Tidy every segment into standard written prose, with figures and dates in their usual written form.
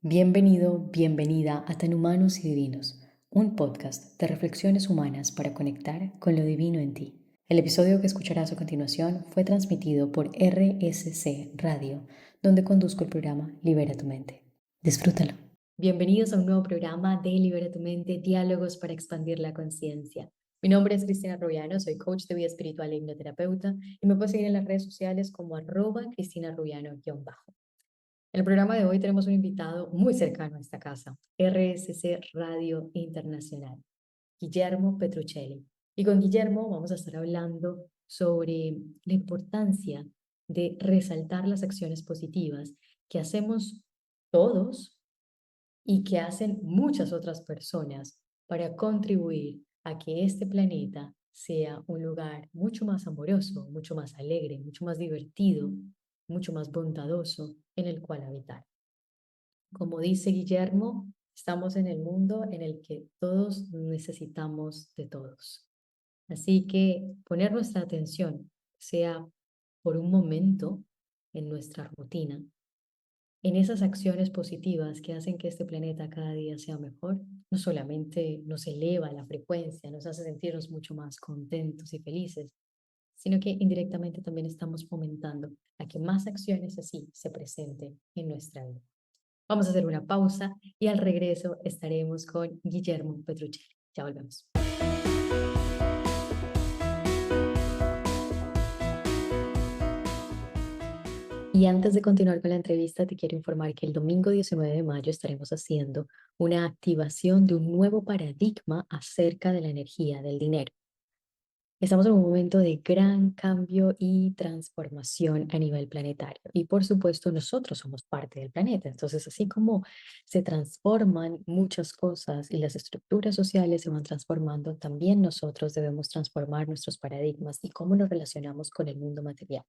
Bienvenido, bienvenida a Tan Humanos y Divinos, un podcast de reflexiones humanas para conectar con lo divino en ti. El episodio que escucharás a continuación fue transmitido por RSC Radio, donde conduzco el programa Libera tu Mente. Disfrútalo. Bienvenidos a un nuevo programa de Libera tu Mente, diálogos para expandir la conciencia. Mi nombre es Cristina Rubiano, soy coach de vida espiritual e hipnoterapeuta y me puedes seguir en las redes sociales como @CristinaRubiano_. En el programa de hoy tenemos un invitado muy cercano a esta casa, RSC Radio Internacional, Guillermo Petruccelli. Y con Guillermo vamos a estar hablando sobre la importancia de resaltar las acciones positivas que hacemos todos y que hacen muchas otras personas para contribuir a que este planeta sea un lugar mucho más amoroso, mucho más alegre, mucho más divertido, mucho más bondadoso en el cual habitar. Como dice Guillermo, estamos en el mundo en el que todos necesitamos de todos. Así que poner nuestra atención, sea por un momento en nuestra rutina, en esas acciones positivas que hacen que este planeta cada día sea mejor, no solamente nos eleva la frecuencia, nos hace sentirnos mucho más contentos y felices, sino que indirectamente también estamos fomentando a que más acciones así se presenten en nuestra vida. Vamos a hacer una pausa y al regreso estaremos con Guillermo Petruccelli. Ya volvemos. Y antes de continuar con la entrevista, te quiero informar que el domingo 19 de mayo estaremos haciendo una activación de un nuevo paradigma acerca de la energía del dinero. Estamos en un momento de gran cambio y transformación a nivel planetario. Y por supuesto, nosotros somos parte del planeta. Entonces, así como se transforman muchas cosas y las estructuras sociales se van transformando, también nosotros debemos transformar nuestros paradigmas y cómo nos relacionamos con el mundo material.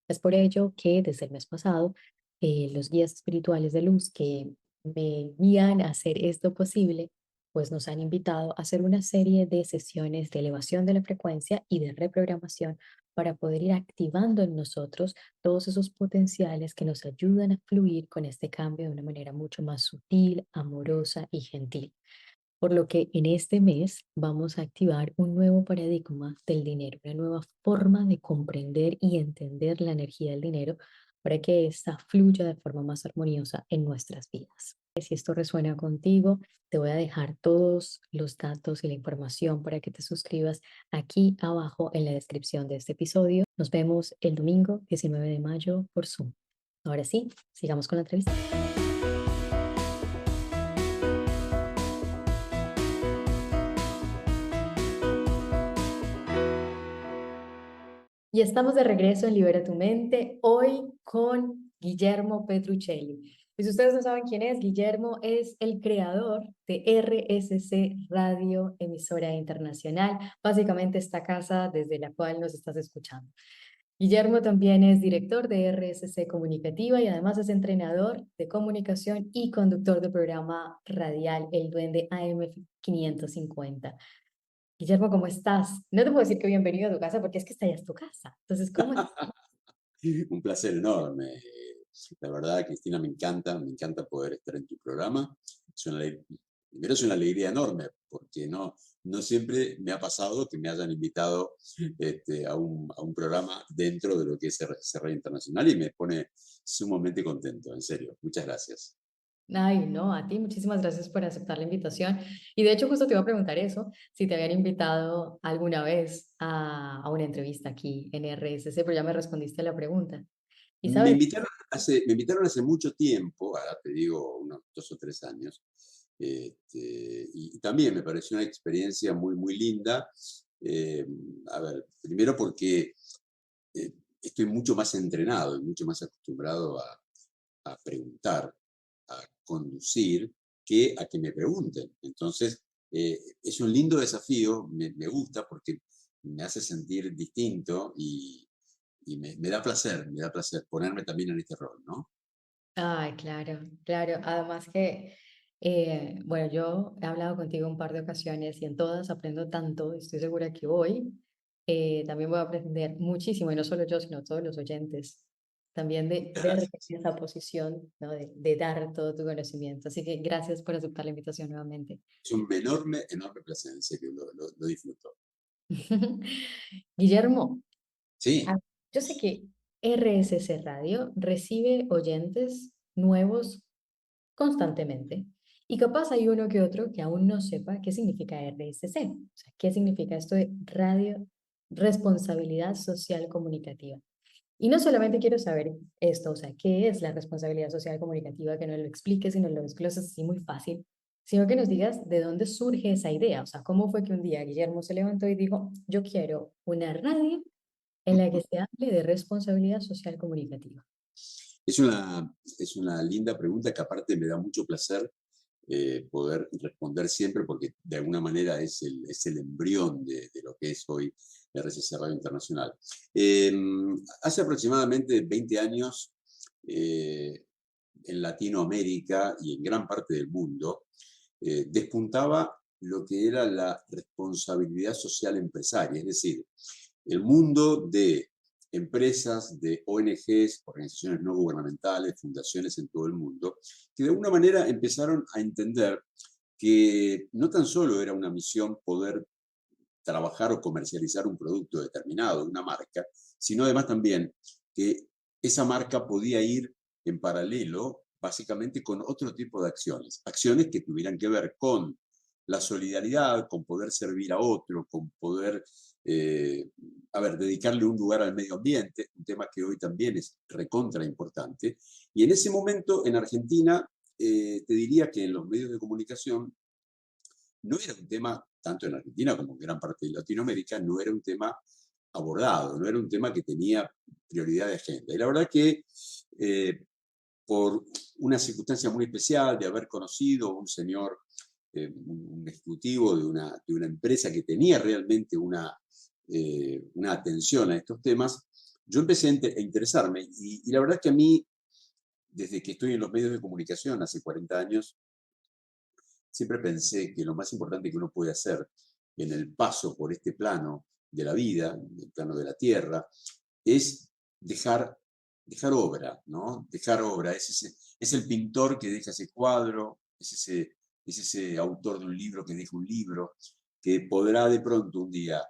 Es por ello que desde el mes pasado, los guías espirituales de luz que me guían a hacer esto posible, pues nos han invitado a hacer una serie de sesiones de elevación de la frecuencia y de reprogramación para poder ir activando en nosotros todos esos potenciales que nos ayudan a fluir con este cambio de una manera mucho más sutil, amorosa y gentil. Por lo que en este mes vamos a activar un nuevo paradigma del dinero, una nueva forma de comprender y entender la energía del dinero para que ésta fluya de forma más armoniosa en nuestras vidas. Si esto resuena contigo, te voy a dejar todos los datos y la información para que te suscribas aquí abajo en la descripción de este episodio. Nos vemos el domingo 19 de mayo por Zoom. Ahora sí, sigamos con la entrevista. Y estamos de regreso en Libera tu Mente, hoy con Guillermo Petruccelli. Y si ustedes no saben quién es, Guillermo es el creador de RSC Radio, emisora internacional, básicamente esta casa desde la cual nos estás escuchando. Guillermo también es director de RSC Comunicativa y además es entrenador de comunicación y conductor del programa radial El Duende AM 550. Guillermo, ¿cómo estás? No te puedo decir que bienvenido a tu casa porque es que esta ya es tu casa. Entonces, ¿cómo estás? Un placer enorme. La verdad, Cristina, me encanta poder estar en tu programa. Es una ale- Primero es una alegría enorme, porque no siempre me ha pasado que me hayan invitado a un programa dentro de lo que es RCR Internacional y me pone sumamente contento, en serio. Muchas gracias. Ay, no, a ti muchísimas gracias por aceptar la invitación. Y de hecho, justo te iba a preguntar eso, si te habían invitado alguna vez a una entrevista aquí en RSC, pero ya me respondiste la pregunta. Y Me sabes, invitaron me invitaron hace mucho tiempo, ahora te digo unos 2 o 3 años, y también me pareció una experiencia muy, muy linda. Eh, a ver, primero porque estoy mucho más entrenado y mucho más acostumbrado a preguntar, a conducir, que a que me pregunten. Entonces, es un lindo desafío, me gusta porque me hace sentir distinto y me da placer ponerme también en este rol, ¿no? ay, claro, claro. Además que, bueno, yo he hablado contigo un par de ocasiones y en todas aprendo tanto. Estoy segura que hoy también voy a aprender muchísimo, y no solo yo, sino todos los oyentes. también de verte Gracias. en esa posición, ¿no? De dar todo tu conocimiento. Así que gracias por aceptar la invitación nuevamente. Es un enorme, enorme placer, en serio, lo disfruto. Guillermo, Sí, ah, yo sé que RSC Radio recibe oyentes nuevos constantemente. Y capaz hay uno que otro que aún no sepa qué significa RSC. O sea, qué significa esto de radio, responsabilidad social comunicativa. Y no solamente quiero saber esto, o sea, qué es la responsabilidad social comunicativa, que nos lo expliques y nos lo desgloses así muy fácil, sino que nos digas de dónde surge esa idea. O sea, cómo fue que un día Guillermo se levantó y dijo, yo quiero una radio en la que se hable de responsabilidad social comunicativa. es una linda pregunta que aparte me da mucho placer poder responder siempre porque de alguna manera es el embrión de lo que es hoy RCC Radio Internacional. Eh, Hace aproximadamente 20 años eh, en Latinoamérica y en gran parte del mundo despuntaba lo que era la responsabilidad social empresaria, es decir, el mundo de empresas, de ONGs, organizaciones no gubernamentales, fundaciones en todo el mundo, que de alguna manera empezaron a entender que no tan solo era una misión poder trabajar o comercializar un producto determinado, una marca, sino además también que esa marca podía ir en paralelo básicamente con otro tipo de acciones, acciones que tuvieran que ver con la solidaridad, con poder servir a otro, con poder, dedicarle un lugar al medio ambiente, un tema que hoy también es recontra importante. Y en ese momento en Argentina, te diría que en los medios de comunicación no era un tema, tanto en Argentina como en gran parte de Latinoamérica, no era un tema abordado, no era un tema que tenía prioridad de agenda. Y la verdad que eh, por una circunstancia muy especial de haber conocido un señor, un ejecutivo de una empresa que tenía realmente una atención a estos temas, yo empecé a interesarme y la verdad que a mí, desde que estoy en los medios de comunicación hace 40 años, siempre pensé que lo más importante que uno puede hacer en el paso por este plano de la vida, el plano de la tierra, es dejar, dejar obra, ¿no? Dejar obra. Es el pintor que deja ese cuadro, es ese autor de un libro que deja un libro, que podrá de pronto un día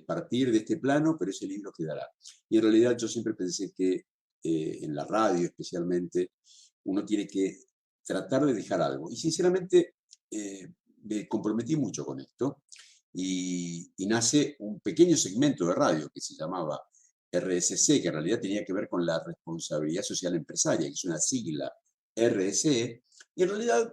partir de este plano, pero ese libro quedará. Y en realidad yo siempre pensé que en la radio especialmente, uno tiene que tratar de dejar algo. Y sinceramente me comprometí mucho con esto y nace un pequeño segmento de radio que se llamaba RSC, que en realidad tenía que ver con la responsabilidad social empresaria, que es una sigla RSE, y en realidad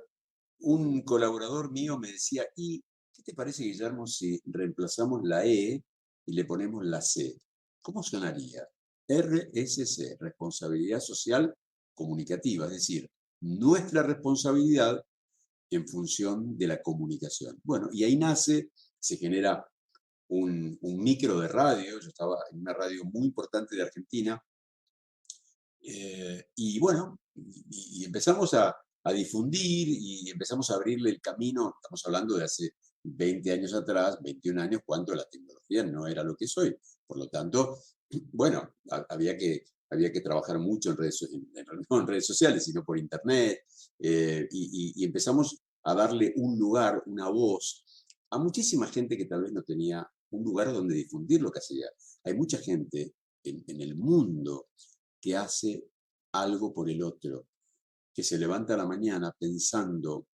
un colaborador mío me decía, ¿y qué te parece, Guillermo, si reemplazamos la E y le ponemos la C? ¿Cómo sonaría? RSC, responsabilidad social comunicativa, es decir, nuestra responsabilidad en función de la comunicación. Bueno, y ahí nace, se genera un micro de radio, yo estaba en una radio muy importante de Argentina, y bueno, y empezamos a difundir y empezamos a abrirle el camino, estamos hablando de hace 20 años atrás, 21 años, cuando la tecnología no era lo que es hoy. Por lo tanto, bueno, había que trabajar mucho en redes, no en redes sociales, sino por internet, y empezamos a darle un lugar, una voz a muchísima gente que tal vez no tenía un lugar donde difundir lo que hacía. Hay mucha gente en el mundo que hace algo por el otro, que se levanta a la mañana pensando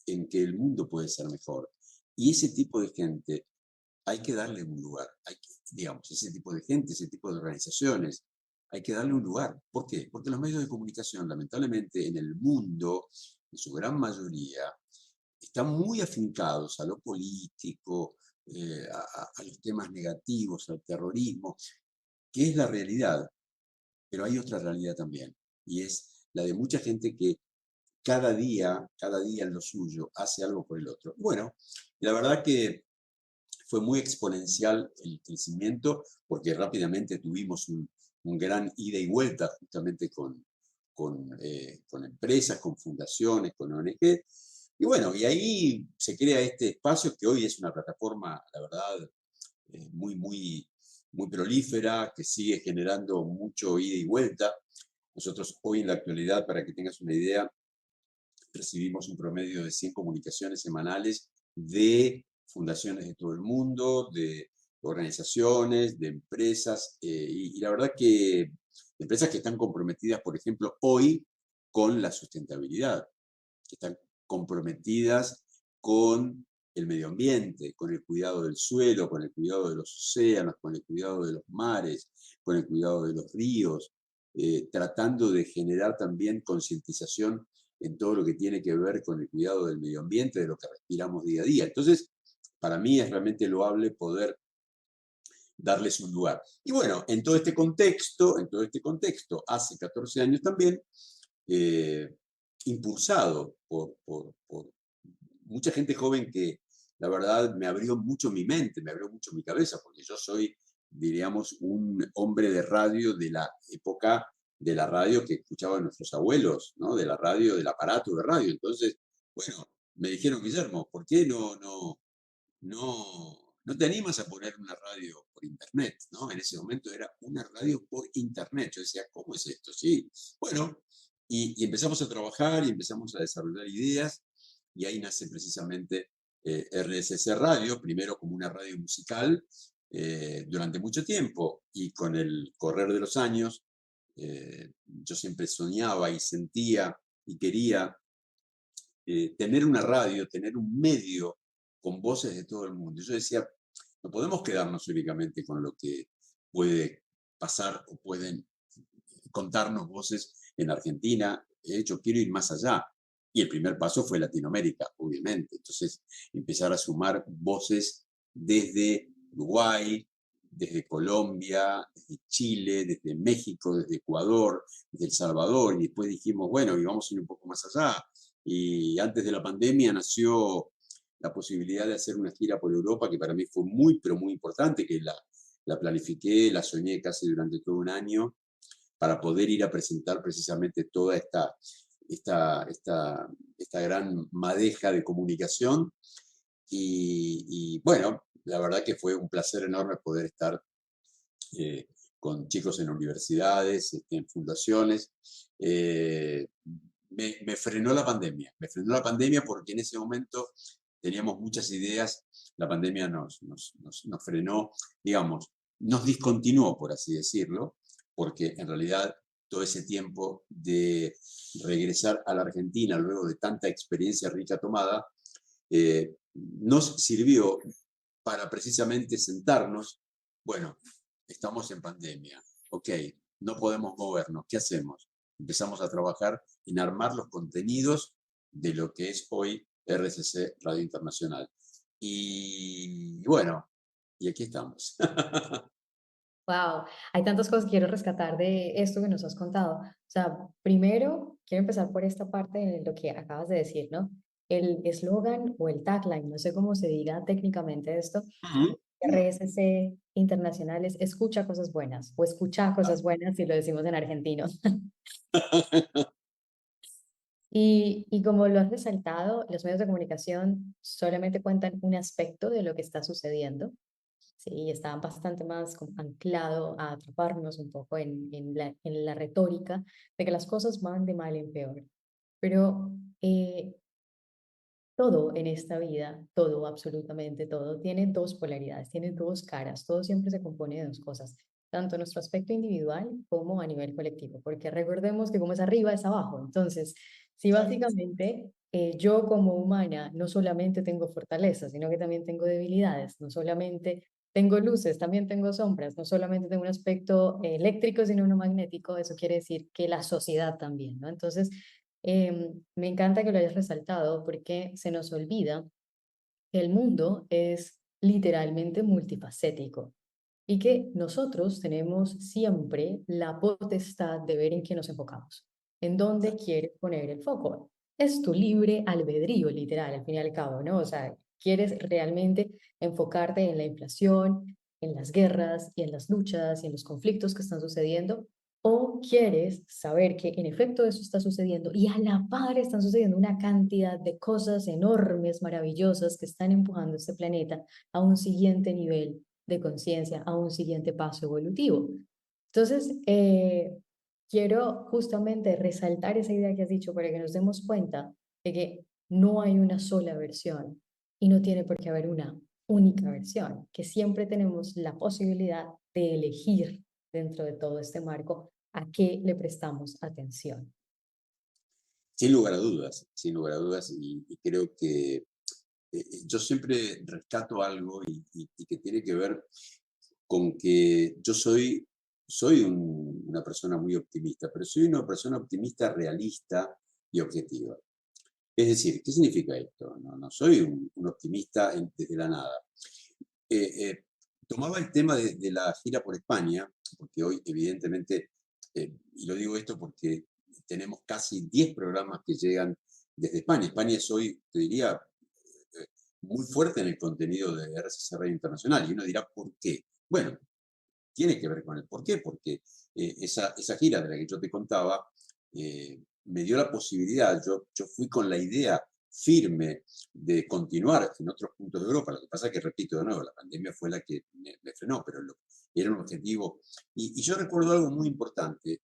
en que el mundo puede ser mejor. Y ese tipo de gente hay que darle un lugar, digamos, ese tipo de gente, ese tipo de organizaciones, hay que darle un lugar. ¿Por qué? Porque los medios de comunicación, lamentablemente, en el mundo, en su gran mayoría, están muy afincados a lo político, a los temas negativos, al terrorismo, que es la realidad. Pero hay otra realidad también, y es la de mucha gente que cada día en lo suyo, hace algo por el otro. Bueno, la verdad que fue muy exponencial el crecimiento, porque rápidamente tuvimos un gran ida y vuelta justamente con empresas, con fundaciones, con ONG. Y bueno, y ahí se crea este espacio que hoy es una plataforma, la verdad, muy, muy muy prolífera, que sigue generando mucho ida y vuelta. Nosotros hoy en la actualidad, para que tengas una idea, recibimos un promedio de 100 comunicaciones semanales de fundaciones de todo el mundo, de organizaciones, de empresas, y la verdad que empresas que están comprometidas, por ejemplo, hoy con la sustentabilidad, que están comprometidas con el medio ambiente, con el cuidado del suelo, con el cuidado de los océanos, con el cuidado de los mares, con el cuidado de los ríos, tratando de generar también concientización en todo lo que tiene que ver con el cuidado del medio ambiente, de lo que respiramos día a día. Entonces, para mí es realmente loable poder darles un lugar. Y bueno, en todo este contexto, hace 14 años también, eh, impulsado por mucha gente joven que la verdad me abrió mucho mi mente, me abrió mucho mi cabeza, porque yo soy, diríamos, un hombre de radio de la época de la radio que escuchaban nuestros abuelos, ¿no? De la radio, del aparato de radio. Entonces, bueno, me dijeron, Guillermo, ¿por qué no te animas a poner una radio por internet, ¿no? En ese momento era una radio por internet. Yo decía, ¿cómo es esto? Sí, bueno, y empezamos a trabajar y empezamos a desarrollar ideas y ahí nace precisamente RSC Radio, primero como una radio musical durante mucho tiempo y con el correr de los años yo siempre soñaba y sentía y quería tener una radio, tener un medio con voces de todo el mundo. Yo decía, no podemos quedarnos únicamente con lo que puede pasar o pueden contarnos voces en Argentina. De hecho, quiero ir más allá. Y el primer paso fue Latinoamérica, obviamente. Entonces, empezar a sumar voces desde Uruguay, desde Colombia, desde Chile, desde México, desde Ecuador, desde El Salvador. Y después dijimos, bueno, y vamos a ir un poco más allá. Y antes de la pandemia nació la posibilidad de hacer una gira por Europa, que para mí fue muy, pero muy importante, que la planifiqué, la soñé casi durante todo un año para poder ir a presentar precisamente toda esta gran madeja de comunicación. Y bueno, la verdad que fue un placer enorme poder estar eh, con chicos en universidades, en fundaciones. Me frenó la pandemia, me frenó la pandemia porque en ese momento teníamos muchas ideas, la pandemia nos frenó, digamos, nos discontinuó, por así decirlo, porque en realidad todo ese tiempo de regresar a la Argentina luego de tanta experiencia rica tomada, nos sirvió para precisamente sentarnos, bueno, estamos en pandemia, ok, no podemos movernos, ¿qué hacemos? Empezamos a trabajar en armar los contenidos de lo que es hoy RCC Radio Internacional. Y bueno, y aquí estamos. Wow, hay tantas cosas que quiero rescatar de esto que nos has contado. O sea, primero quiero empezar por esta parte de lo que acabas de decir, ¿no? El eslogan o el tagline, no sé cómo se diga técnicamente esto, RSC Internacional es escucha cosas buenas o escucha cosas buenas si lo decimos en argentino. Y como lo has resaltado, los medios de comunicación solamente cuentan un aspecto de lo que está sucediendo. Sí, está bastante más como anclado a atraparnos un poco en la retórica de que las cosas van de mal en peor. Pero todo en esta vida, todo, absolutamente todo, tiene dos polaridades, tiene dos caras, todo siempre se compone de dos cosas, tanto nuestro aspecto individual como a nivel colectivo, porque recordemos que como es arriba es abajo. Entonces, si básicamente yo como humana no solamente tengo fortalezas, sino que también tengo debilidades, no solamente tengo luces, también tengo sombras, no solamente tengo un aspecto eléctrico, sino uno magnético, eso quiere decir que la sociedad también, ¿no? Entonces, me encanta que lo hayas resaltado porque se nos olvida que el mundo es literalmente multifacético y que nosotros tenemos siempre la potestad de ver en qué nos enfocamos, en dónde quieres poner el foco. Es tu libre albedrío, literal, al fin y al cabo, ¿no? O sea, quieres realmente enfocarte en la inflación, en las guerras y en las luchas y en los conflictos que están sucediendo, o quieres saber que en efecto eso está sucediendo y a la par están sucediendo una cantidad de cosas enormes, maravillosas que están empujando este planeta a un siguiente nivel de conciencia a un siguiente paso evolutivo. Entonces, quiero justamente resaltar esa idea que has dicho para que nos demos cuenta de que no hay una sola versión y no tiene por qué haber una única versión, que siempre tenemos la posibilidad de elegir dentro de todo este marco a qué le prestamos atención. Sin lugar a dudas, sin lugar a dudas, y creo que yo siempre rescato algo y que tiene que ver con que yo soy una persona muy optimista, pero soy una persona optimista realista y objetiva. Es decir, ¿qué significa esto? No soy un optimista desde la nada. Eh, Tomaba el tema de la gira por España, porque hoy evidentemente, y lo digo esto porque tenemos casi 10 programas que llegan desde España. España es hoy, te diría, eh, muy fuerte en el contenido de RCC Radio Internacional. Y uno dirá, ¿por qué? Bueno, tiene que ver con el por qué, porque esa gira de la que yo te contaba me dio la posibilidad, yo fui con la idea firme de continuar en otros puntos de Europa. Lo que pasa es que, repito de nuevo, la pandemia fue la que me frenó, pero era un objetivo. Y yo recuerdo algo muy importante.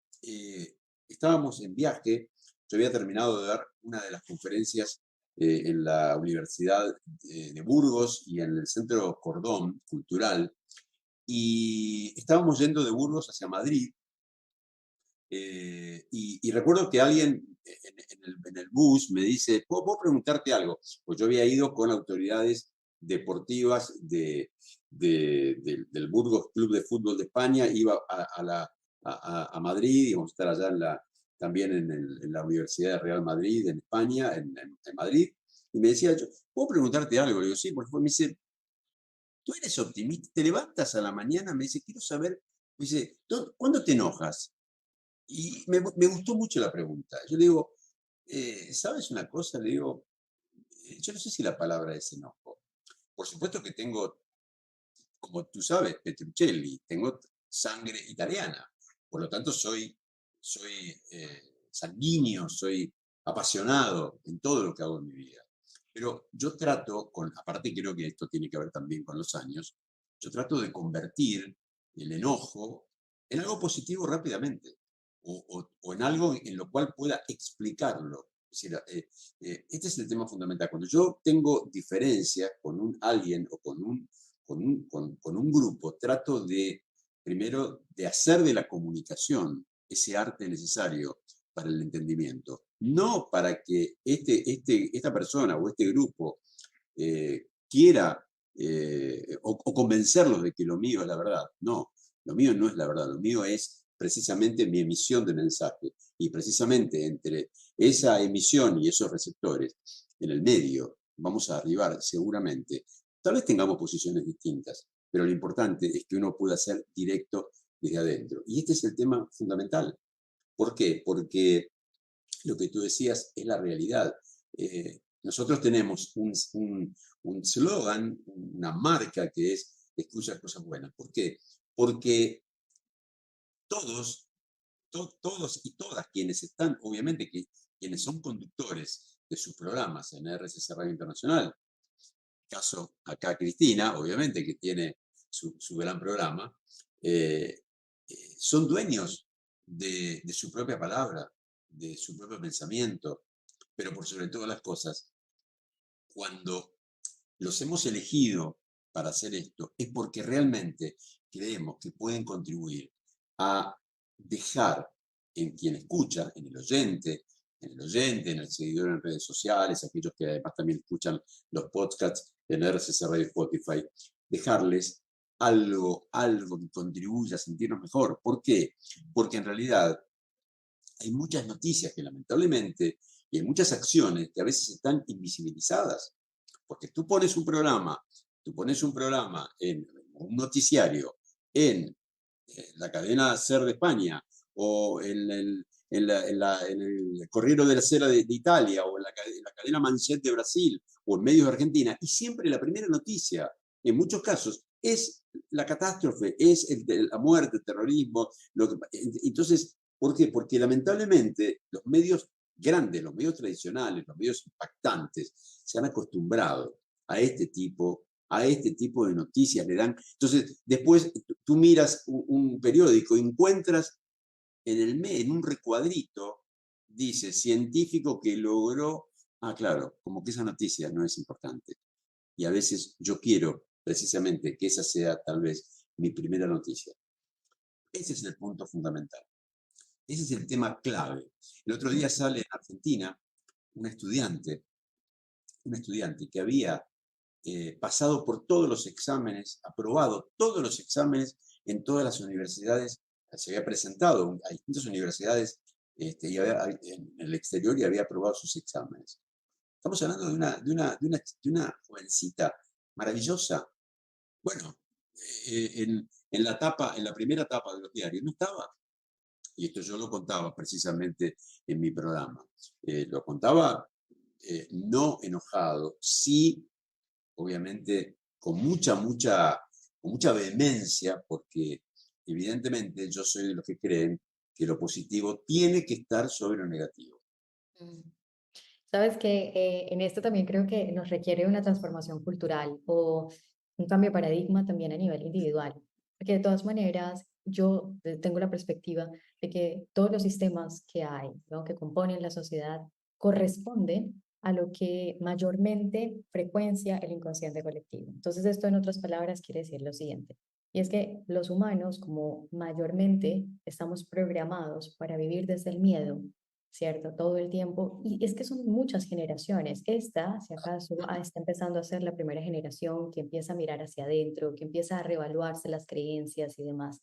Estábamos en viaje, yo había terminado de dar una de las conferencias en la Universidad de Burgos y en el Centro Cordón Cultural, y estábamos yendo de Burgos hacia Madrid, y recuerdo que alguien en el bus me dice, ¿puedo preguntarte algo? Pues yo había ido con autoridades deportivas del Burgos Club de Fútbol de España, iba a Madrid, íbamos a estar allá también en la Universidad de Real Madrid, en España, en Madrid, y me decía, ¿puedo preguntarte algo? Le digo, sí, por favor. Me dice, ¿tú eres optimista? ¿Te levantas a la mañana? Me dice, quiero saber, me dice, ¿cuándo te enojas? Y me gustó mucho la pregunta. Yo le digo, ¿sabes una cosa? Le digo, yo no sé si la palabra es enojo. Por supuesto que tengo, como tú sabes, Petruccelli, tengo sangre italiana. Por lo tanto, soy sanguíneo, soy apasionado en todo lo que hago en mi vida. Pero yo trato, aparte creo que esto tiene que ver también con los años, yo trato de convertir el enojo en algo positivo rápidamente, o en algo en lo cual pueda explicarlo. Es decir, este es el tema fundamental. Cuando yo tengo diferencias con alguien o con un grupo, trato de, primero, de hacer de la comunicación ese arte necesario para el entendimiento. No para que esta persona o este grupo quiera o convencerlos de que lo mío es la verdad. No, lo mío no es la verdad, lo mío es precisamente mi emisión de mensaje. Y precisamente entre esa emisión y esos receptores, en el medio, vamos a arribar seguramente. Tal vez tengamos posiciones distintas, pero lo importante es que uno pueda ser directo desde adentro. Y este es el tema fundamental. ¿Por qué? Porque lo que tú decías es la realidad. Nosotros tenemos un slogan, una marca que es escucha cosas buenas. ¿Por qué? Porque todos, todos y todas quienes están, obviamente quienes son conductores de sus programas en RCC Radio Internacional, caso acá Cristina, obviamente, que tiene su gran programa, eh, son dueños de su propia palabra, de su propio pensamiento, pero por sobre todas las cosas, cuando los hemos elegido para hacer esto, es porque realmente creemos que pueden contribuir a dejar en quien escucha, en el seguidor en redes sociales, aquellos que además también escuchan los podcasts en RCC Radio Spotify, dejarles algo que contribuya a sentirnos mejor. ¿Por qué? Porque en realidad hay muchas noticias que lamentablemente y hay muchas acciones que a veces están invisibilizadas. Porque tú pones un programa en un noticiario en la cadena SER de España o en el Corriere della Sera de Italia o en la cadena Manchette de Brasil o en medios de Argentina, y siempre la primera noticia, en muchos casos, es la catástrofe, es la muerte, el terrorismo. Entonces, ¿por qué? Porque lamentablemente los medios grandes, los medios tradicionales, los medios impactantes, se han acostumbrado a este tipo a este tipo de noticias, le dan. Entonces, después tú miras un periódico, encuentras en un recuadrito, dice científico que logró, claro, como que esa noticia no es importante. Y a veces yo quiero precisamente que esa sea tal vez mi primera noticia. Ese es el punto fundamental. Ese es el tema clave. El otro día sale en Argentina una estudiante, que había pasado por todos los exámenes, aprobado todos los exámenes en todas las universidades, se había presentado a distintas universidades en el exterior y había aprobado sus exámenes. Estamos hablando de una jovencita maravillosa. Bueno, en la primera etapa de los diarios no estaba. Y esto yo lo contaba precisamente en mi programa. Lo contaba no enojado, sí, obviamente, con mucha vehemencia, porque evidentemente yo soy de los que creen que lo positivo tiene que estar sobre lo negativo. Mm. Sabes que en esto también creo que nos requiere una transformación cultural o un cambio de paradigma también a nivel individual. Porque de todas maneras, yo tengo la perspectiva de que todos los sistemas que hay, ¿no? que componen la sociedad, corresponden a lo que mayormente frecuencia el inconsciente colectivo. Entonces, esto en otras palabras quiere decir lo siguiente. Y es que los humanos, como mayormente estamos programados para vivir desde el miedo, ¿cierto? Todo el tiempo. Y es que son muchas generaciones. Esta, si acaso, está empezando a ser la primera generación que empieza a mirar hacia adentro, que empieza a reevaluarse las creencias y demás.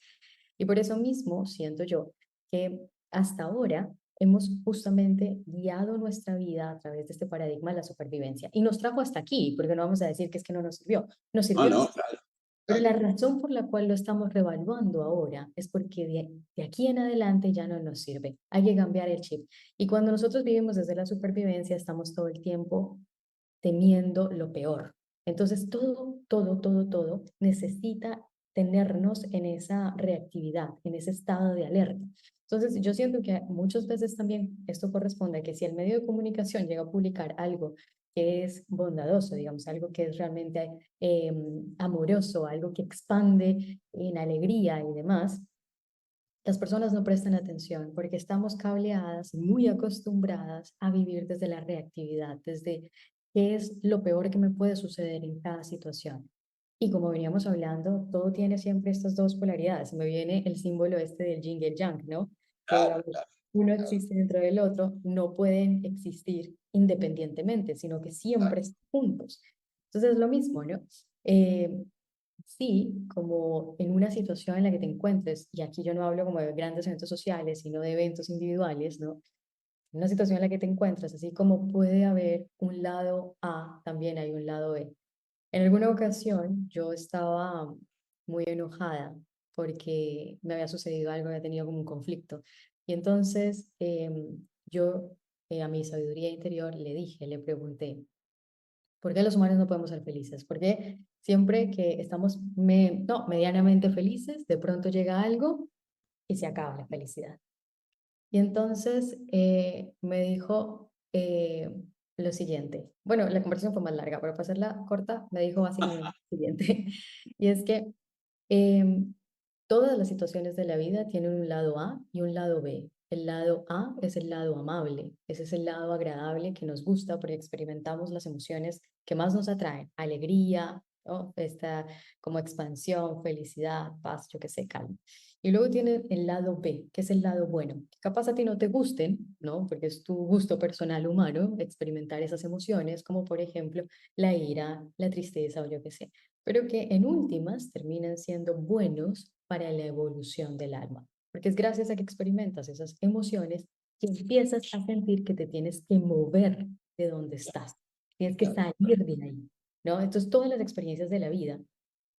Y por eso mismo siento yo que hasta ahora hemos justamente guiado nuestra vida a través de este paradigma de la supervivencia. Y nos trajo hasta aquí, porque no vamos a decir que es que no nos sirvió. Nos Ah, sirvió. no, claro, Pero claro. la razón por la cual lo estamos revaluando ahora es porque de aquí en adelante ya no nos sirve. Hay que cambiar el chip. Y cuando nosotros vivimos desde la supervivencia, estamos todo el tiempo temiendo lo peor. Entonces, todo necesita tenernos en esa reactividad, en ese estado de alerta. Entonces, yo siento que muchas veces también esto corresponde a que si el medio de comunicación llega a publicar algo que es bondadoso, digamos, algo que es realmente amoroso, algo que expande en alegría y demás, las personas no prestan atención porque estamos cableadas, muy acostumbradas a vivir desde la reactividad, desde qué es lo peor que me puede suceder en cada situación. Y como veníamos hablando, todo tiene siempre estas dos polaridades. Me viene el símbolo este del yin y el yang, ¿no? Que Claro, digamos, claro, uno claro, existe dentro del otro, no pueden existir independientemente, sino que siempre claro. están juntos. Entonces es lo mismo, ¿no? Eh, Sí, como en una situación en la que te encuentres, y aquí yo no hablo como de grandes eventos sociales, sino de eventos individuales, ¿no? En una situación en la que te encuentras, así como puede haber un lado A, también hay un lado B. En alguna ocasión yo estaba muy enojada porque me había sucedido algo, había tenido como un conflicto. Y entonces yo a mi sabiduría interior le dije, le pregunté, ¿por qué los humanos no podemos ser felices? Porque siempre que estamos no, medianamente felices, de pronto llega algo y se acaba la felicidad. Y entonces me dijo lo siguiente. Bueno, la conversación fue más larga, pero para hacerla corta, me dijo básicamente lo siguiente. Y es que Em, todas las situaciones de la vida tienen un lado A y un lado B. El lado A es el lado amable, ese es el lado agradable que nos gusta porque experimentamos las emociones que más nos atraen, alegría, ¿no? Esta como expansión, felicidad, paz, yo qué sé, calma. Y luego tiene el lado B, que es el lado bueno, que capaz a ti no te gusten, ¿no? Porque es tu gusto personal humano experimentar esas emociones, como por ejemplo la ira, la tristeza o yo qué sé, pero que en últimas terminan siendo buenos para la evolución del alma, porque es gracias a que experimentas esas emociones que empiezas a sentir que te tienes que mover de donde estás, tienes que Claro. salir de ahí, ¿no? Entonces todas las experiencias de la vida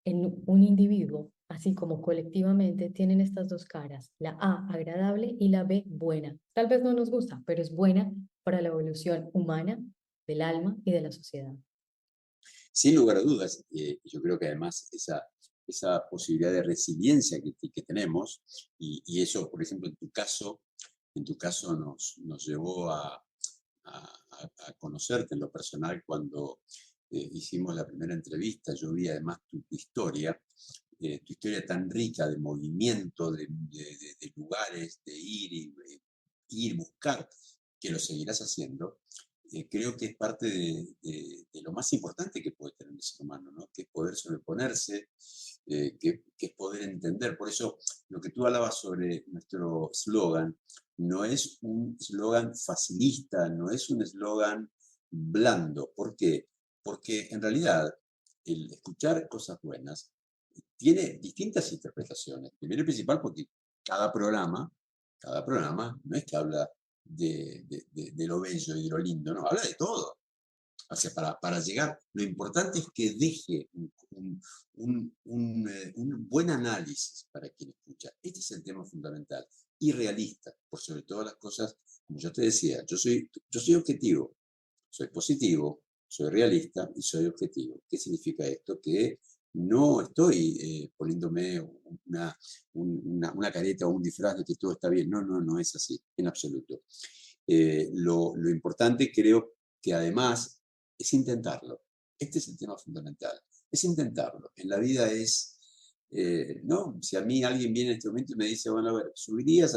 en un individuo, así como colectivamente, tienen estas dos caras, la A agradable y la B buena. Tal vez no nos gusta, pero es buena para la evolución humana, del alma y de la sociedad. Sin lugar a dudas, yo creo que además esa posibilidad de resiliencia que tenemos, y eso, por ejemplo, en tu caso nos llevó a conocerte en lo personal cuando hicimos la primera entrevista, yo vi además tu historia tan rica de movimiento, de lugares, de ir, buscar, que lo seguirás haciendo. Creo que es parte de lo más importante que puede tener el ser humano, ¿no? Que es poder sobreponerse, que es poder entender. Por eso, lo que tú hablabas sobre nuestro eslogan, no es un eslogan facilista, no es un eslogan blando. ¿Por qué? Porque en realidad el escuchar cosas buenas tiene distintas interpretaciones. Primero y principal porque cada programa, cada programa no es que habla de lo bello y de lo lindo, no, habla de todo. O sea, para llegar, lo importante es que deje un buen análisis para quien escucha. Este es el tema fundamental y realista, por sobre todas las cosas, como yo te decía, yo soy objetivo, soy positivo, soy realista y soy objetivo. ¿Qué significa esto? Que no estoy poniéndome una careta o un disfraz de que todo está bien. No, no, no es así, en absoluto. Lo importante creo que además es intentarlo. Este es el tema fundamental, es intentarlo. En la vida ¿no? Si a mí alguien viene en este momento y me dice, bueno, a ver, subirías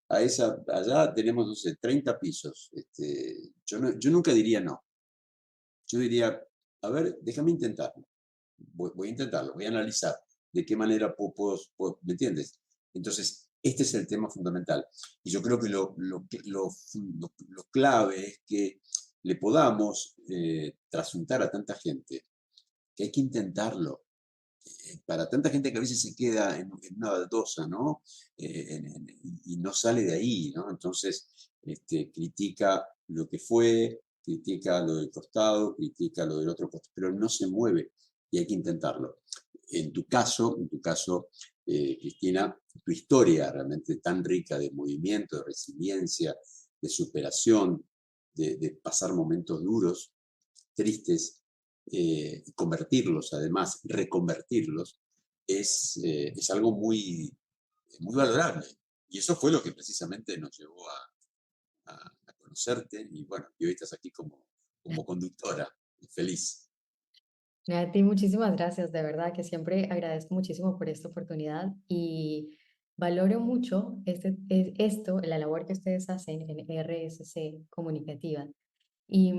a esa, allá tenemos, no sé, 30 pisos. Yo nunca diría no. Yo diría, a ver, déjame intentarlo. Voy a intentarlo, voy a analizar de qué manera ¿me entiendes? Entonces, este es el tema fundamental. Y yo creo que lo clave es que le podamos trasuntar a tanta gente que hay que intentarlo. Para tanta gente que a veces se queda en una baldosa, ¿no? Y no sale de ahí, ¿no? Entonces, critica lo que fue, critica lo del costado, critica lo del otro costado, pero no se mueve y hay que intentarlo. En tu caso, Cristina, tu historia realmente tan rica de movimiento, de resiliencia, de superación, de pasar momentos duros, tristes, convertirlos, además, reconvertirlos, es algo muy valorable. Y eso fue lo que precisamente nos llevó a conocerte y bueno, y hoy estás aquí como conductora, feliz. A ti muchísimas gracias, de verdad que siempre agradezco muchísimo por esta oportunidad y valoro mucho esto, la labor que ustedes hacen en RSC Comunicativa. Y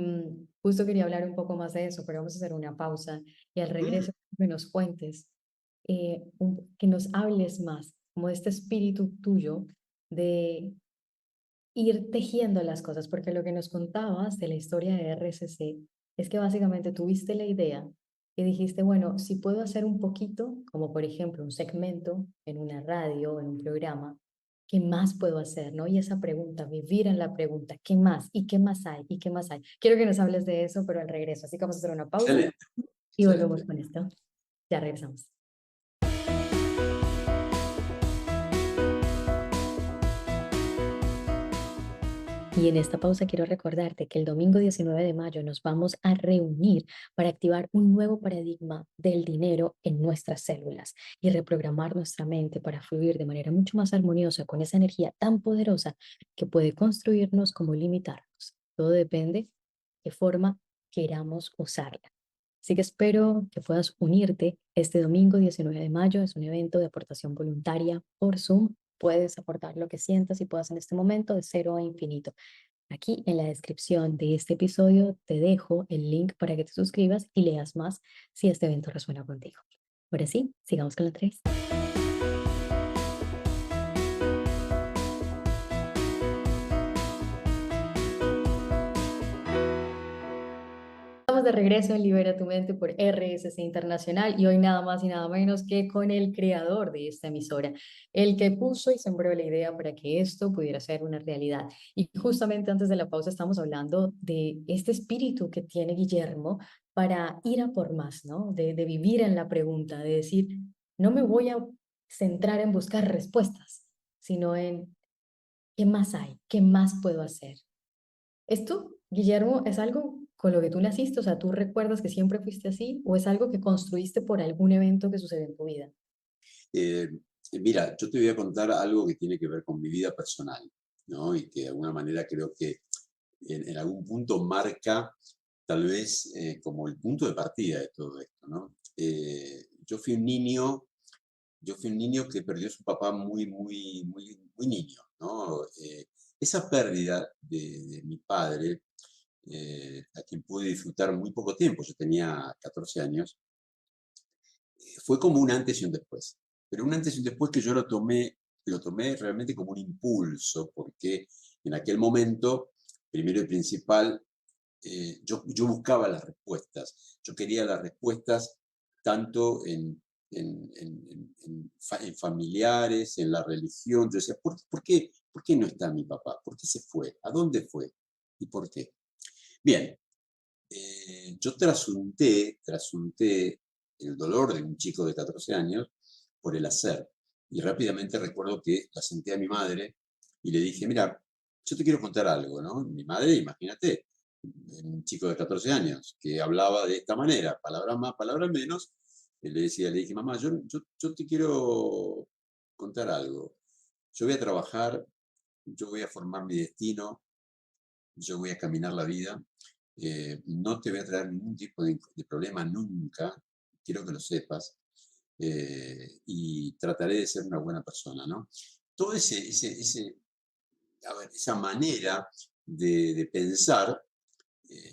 justo quería hablar un poco más de eso, pero vamos a hacer una pausa y al Mm, regreso que nos cuentes, que nos hables más, como de este espíritu tuyo de ir tejiendo las cosas, porque lo que nos contabas de la historia de RSC es que básicamente tuviste la idea y dijiste, bueno, si puedo hacer un poquito, como por ejemplo un segmento en una radio, en un programa, ¿qué más puedo hacer? ¿No? Y esa pregunta, vivir en la pregunta, ¿qué más? ¿Y qué más hay? ¿Y qué más hay? Quiero que nos hables de eso, pero al regreso. Así que vamos a hacer una pausa excelente, y volvemos excelente. con esto. Ya regresamos. Y en esta pausa quiero recordarte que el domingo 19 de mayo nos vamos a reunir para activar un nuevo paradigma del dinero en nuestras células y reprogramar nuestra mente para fluir de manera mucho más armoniosa con esa energía tan poderosa que puede construirnos como limitarnos. Todo depende de forma queramos usarla. Así que espero que puedas unirte este domingo 19 de mayo. Es un evento de aportación voluntaria por Zoom. Puedes aportar lo que sientas y puedas en este momento de cero a infinito. Aquí en la descripción de este episodio te dejo el link para que te suscribas y leas más si este evento resuena contigo. Ahora sí, sigamos con la 3. Estamos de regreso en Libera tu Mente por RSC Internacional y hoy nada más y nada menos que con el creador de esta emisora, el que puso y sembró la idea para que esto pudiera ser una realidad. Y justamente antes de la pausa estamos hablando de este espíritu que tiene Guillermo para ir a por más, ¿no? De vivir en la pregunta, de decir, no me voy a centrar en buscar respuestas, sino en qué más hay, qué más puedo hacer. ¿Esto, Guillermo, es algo con lo que tú naciste? O sea, ¿tú recuerdas que siempre fuiste así? ¿O es algo que construiste por algún evento que sucedió en tu vida? Eh, Mira, yo te voy a contar algo que tiene que ver con mi vida personal, ¿no? Y que de alguna manera creo que en algún punto marca tal vez como el punto de partida de todo esto, ¿no? Yo fui un niño, yo fui un niño que perdió a su papá muy niño, ¿no? Esa pérdida de mi padre, a quien pude disfrutar muy poco tiempo, yo tenía 14 años, fue como un antes y un después. Pero un antes y un después que yo lo tomé realmente como un impulso, porque en aquel momento, primero y principal, yo buscaba las respuestas. Yo quería las respuestas tanto en familiares, en la religión. Yo decía, ¿por qué no está mi papá? ¿Por qué se fue? ¿A dónde fue? ¿Y por qué? Bien, yo trasunté el dolor de un chico de 14 años por el hacer. Y rápidamente recuerdo que la senté a mi madre y le dije, mira, yo te quiero contar algo, ¿no? Mi madre, imagínate, un chico de 14 años que hablaba de esta manera, palabras más, palabras menos, le dije, mamá, yo te quiero contar algo. Yo voy a trabajar, yo voy a formar mi destino, yo voy a caminar la vida, no te voy a traer ningún tipo de problema nunca, quiero que lo sepas, y trataré de ser una buena persona, ¿no? Todo a ver, esa manera de pensar,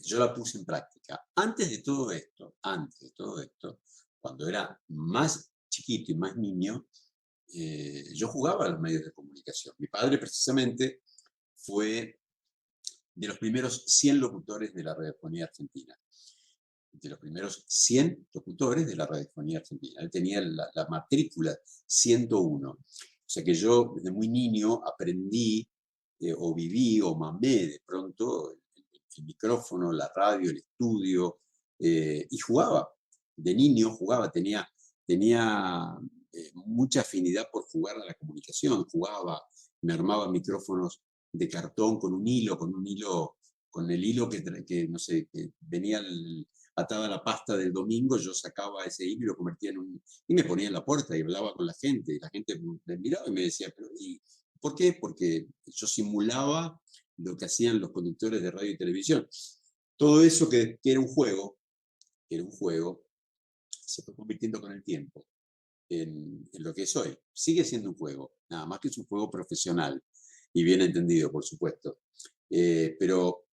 yo la puse en práctica. Antes de todo esto, cuando era más chiquito y más niño, yo jugaba a los medios de comunicación. Mi padre precisamente fue de los primeros 100 locutores de la radiofonía argentina. De los primeros 100 locutores de la radiofonía argentina. Él tenía la matrícula 101. O sea que yo desde muy niño aprendí o viví o mamé de pronto el micrófono, la radio, el estudio, y jugaba. De niño jugaba, tenía mucha afinidad por jugar a la comunicación, jugaba, me armaba micrófonos de cartón con un hilo, con el hilo que no sé, que venía atada a la pasta del domingo, yo sacaba ese hilo y lo convertía en un... Y me ponía en la puerta y hablaba con la gente, y la gente me miraba y me decía, pero ¿y por qué? Porque yo simulaba lo que hacían los conductores de radio y televisión. Todo eso que era un juego, se fue convirtiendo con el tiempo en lo que es hoy. Sigue siendo un juego, nada más que es un juego profesional y bien entendido, por supuesto. Pero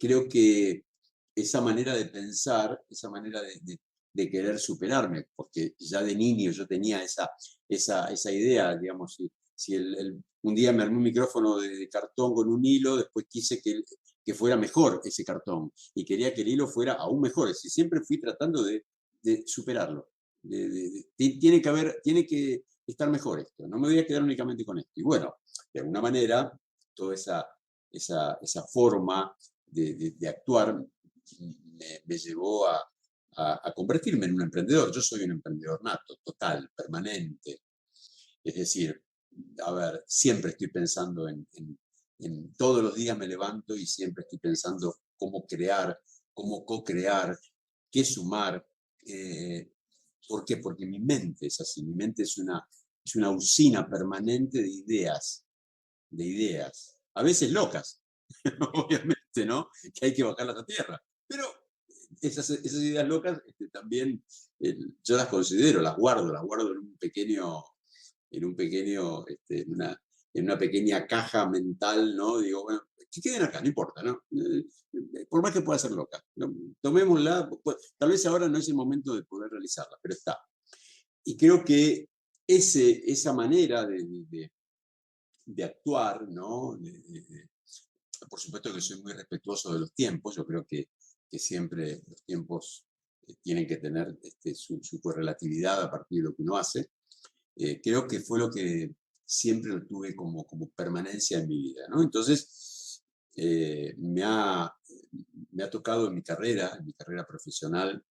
creo que esa manera de pensar, esa manera de querer superarme, porque ya de niño yo tenía esa idea, digamos, si un día me armé un micrófono de cartón con un hilo, después quise que fuera mejor ese cartón y quería que el hilo fuera aún mejor, es decir, siempre fui tratando de superarlo. Tiene que estar mejor esto, no me voy a quedar únicamente con esto. Y bueno, de alguna manera, toda esa forma de actuar me llevó a convertirme en un emprendedor. Yo soy un emprendedor nato, total, permanente. Es decir, a ver, siempre estoy pensando todos los días me levanto y siempre estoy pensando cómo crear, cómo co-crear, qué sumar. Eh, ¿Por qué? Porque mi mente es así, mi mente es una usina permanente de ideas, a veces locas, obviamente, ¿no? Que hay que bajarlas a tierra. Pero esas ideas locas también yo las considero, las guardo en un pequeño, en una pequeña caja mental, ¿no? Digo, bueno, que queden acá, no importa, ¿no? Por más que pueda ser loca, ¿no? Tomémosla, pues, tal vez ahora no es el momento de poder realizarla, pero está. Y creo que esa manera de actuar, ¿no? Por supuesto que soy muy respetuoso de los tiempos, yo creo que siempre los tiempos tienen que tener su correlatividad a partir de lo que uno hace. Creo que fue lo que siempre lo tuve como permanencia en mi vida, ¿no? Entonces, me ha tocado en mi carrera profesional,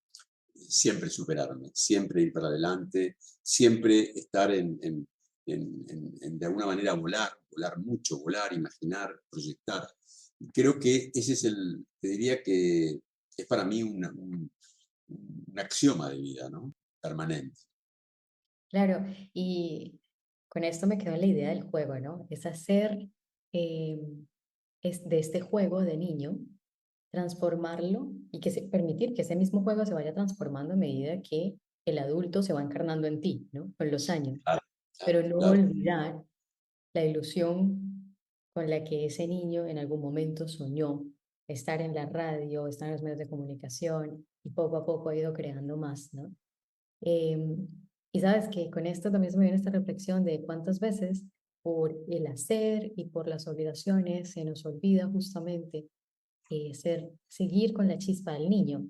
siempre superarme, siempre ir para adelante, siempre estar de alguna manera volar mucho, volar, imaginar, proyectar. Creo que ese es te diría que es para mí un axioma de vida, ¿no? Permanente. Claro, y con esto me quedó la idea del juego, ¿no? Es hacer, es de este juego de niño, transformarlo y permitir que ese mismo juego se vaya transformando a medida que el adulto se va encarnando en ti, ¿no? Con los años. Claro, Pero claro, no claro. olvidar la ilusión con la que ese niño en algún momento soñó estar en la radio, estar en los medios de comunicación y poco a poco ha ido creando más, ¿no? Em, y sabes que con esto también se me viene esta reflexión de cuántas veces por el hacer y por las obligaciones se nos olvida justamente seguir con la chispa del niño,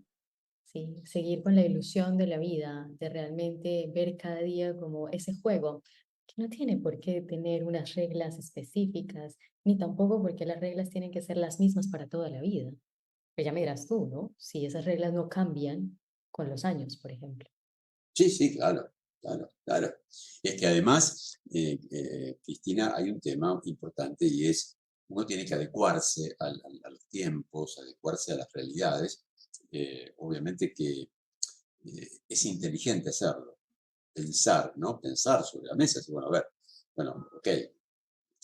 ¿sí? Seguir con la ilusión de la vida, de realmente ver cada día como ese juego, que no tiene por qué tener unas reglas específicas, ni tampoco porque las reglas tienen que ser las mismas para toda la vida. Pero ya me dirás tú, ¿no? Si esas reglas no cambian con los años, por ejemplo. Sí, sí, claro, claro, claro. Es que además, Cristina, hay un tema importante y es, uno tiene que adecuarse a los tiempos, adecuarse a las realidades. Obviamente que es inteligente hacerlo, pensar, ¿no? Pensar sobre la mesa, decir, bueno, a ver, bueno, ok,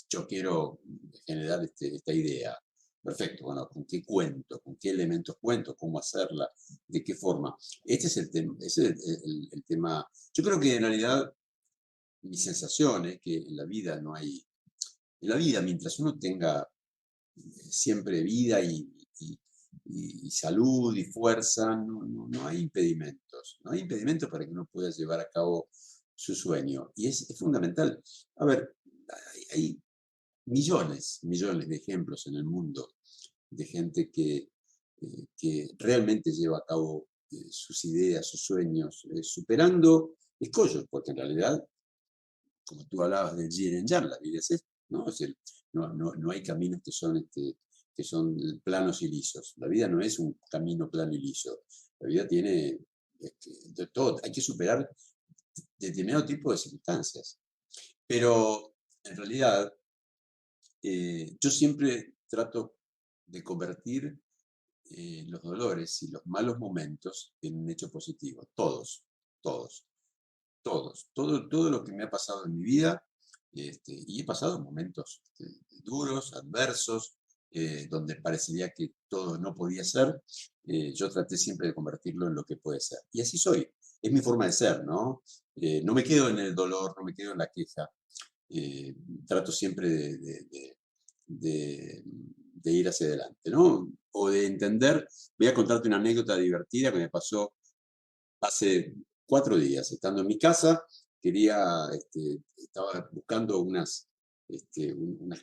yo quiero generar esta idea. Perfecto, bueno, ¿con qué cuento? ¿Con qué elementos cuento? ¿Cómo hacerla? ¿De qué forma? Este es el tema, ese es el tema. Yo creo que en realidad mi sensación es que en la vida no hay, en la vida mientras uno tenga siempre vida y salud y fuerza, no hay impedimentos, no hay impedimentos para que uno pueda llevar a cabo su sueño. Y es fundamental. A ver, hay millones de ejemplos en el mundo de gente que realmente lleva a cabo sus ideas, sus sueños, superando escollos, porque en realidad, como tú hablabas del yin y yang, la vida es esto, ¿no? No hay caminos que son planos y lisos. La vida no es un camino plano y liso. La vida tiene de todo, hay que superar determinado tipo de circunstancias. Pero en realidad, yo siempre trato de convertir los dolores y los malos momentos en un hecho positivo. Todos, todos, todos. Todo lo que me ha pasado en mi vida, y he pasado momentos duros, adversos, donde parecería que todo no podía ser, yo traté siempre de convertirlo en lo que puede ser. Y así soy. Es mi forma de ser, ¿no? No me quedo en el dolor, no me quedo en la queja. eh, Trato siempre de ir hacia adelante, ¿no? O de entender, voy a contarte una anécdota divertida que me pasó hace 4 días, estando en mi casa, estaba buscando unas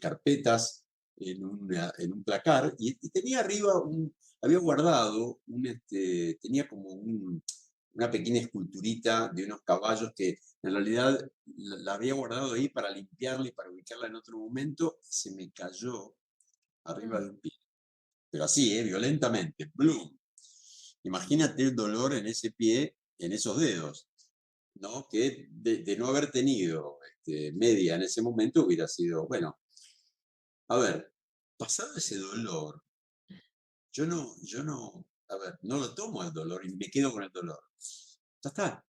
carpetas en un placar y tenía arriba había guardado tenía como una pequeña esculturita de unos caballos que en realidad la había guardado ahí para limpiarla y para ubicarla en otro momento, y se me cayó arriba de Mm. un pie. Pero así, violentamente. ¡Blum! Imagínate el dolor en ese pie, en esos dedos, ¿no? Que de no haber tenido media en ese momento hubiera sido, bueno, a ver, pasado ese dolor, a ver, no lo tomo el dolor y me quedo con el dolor. Ya está,